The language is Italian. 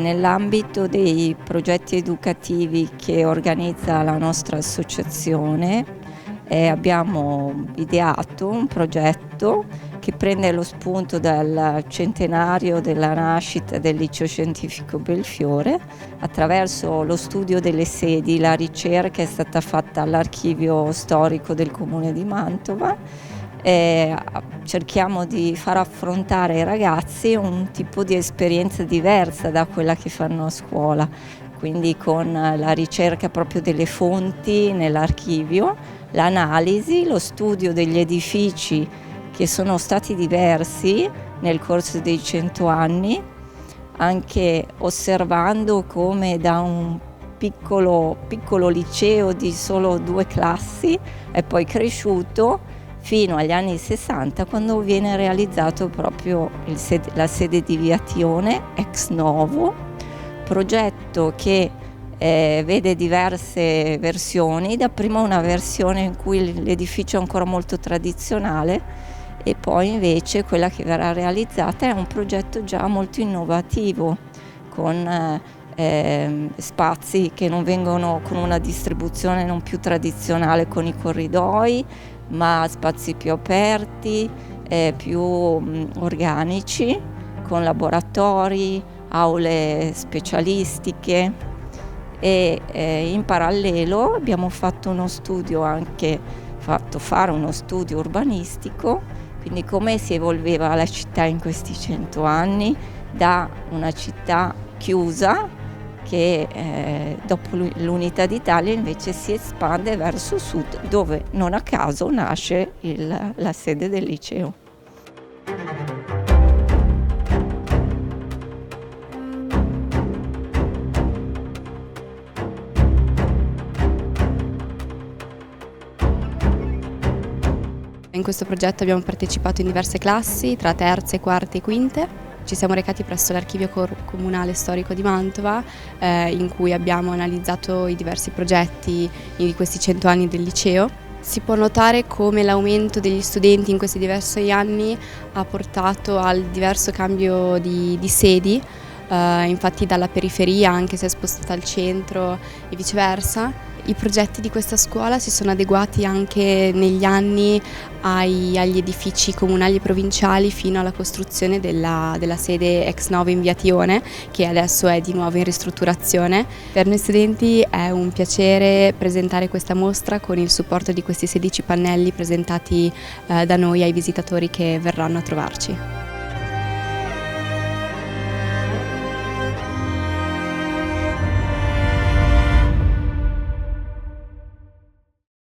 Nell'ambito dei progetti educativi che organizza la nostra associazione abbiamo ideato un progetto che prende lo spunto dal centenario della nascita del Liceo Scientifico Belfiore. Attraverso lo studio delle sedi, la ricerca è stata fatta all'archivio storico del Comune di Mantova. Cerchiamo di far affrontare ai ragazzi un tipo di esperienza diversa da quella che fanno a scuola, quindi con la ricerca proprio delle fonti nell'archivio, l'analisi, lo studio degli edifici che sono stati diversi nel corso dei 100 anni, anche osservando come da un piccolo liceo di solo 2 classi è poi cresciuto fino agli anni 60, quando viene realizzato proprio la sede di Via Tione, ex novo, progetto che vede diverse versioni, dapprima una versione in cui l'edificio è ancora molto tradizionale e poi invece quella che verrà realizzata è un progetto già molto innovativo, con spazi che non vengono con una distribuzione non più tradizionale con i corridoi, ma spazi più aperti, più organici, con laboratori, aule specialistiche e in parallelo abbiamo fatto fare uno studio urbanistico, quindi come si evolveva la città in questi 100 anni, da una città chiusa che dopo l'unità d'Italia invece si espande verso sud, dove non a caso nasce la sede del liceo. In questo progetto abbiamo partecipato in diverse classi, tra terze, quarte e quinte. Ci siamo recati presso l'archivio comunale storico di Mantova, in cui abbiamo analizzato i diversi progetti di questi 100 anni del liceo. Si può notare come l'aumento degli studenti in questi diversi anni ha portato al diverso cambio di sedi, infatti dalla periferia anche se è spostata al centro e viceversa. I progetti di questa scuola si sono adeguati anche negli anni agli edifici comunali e provinciali fino alla costruzione della sede ex novo in Via Tione, che adesso è di nuovo in ristrutturazione. Per noi studenti è un piacere presentare questa mostra con il supporto di questi 16 pannelli presentati da noi ai visitatori che verranno a trovarci.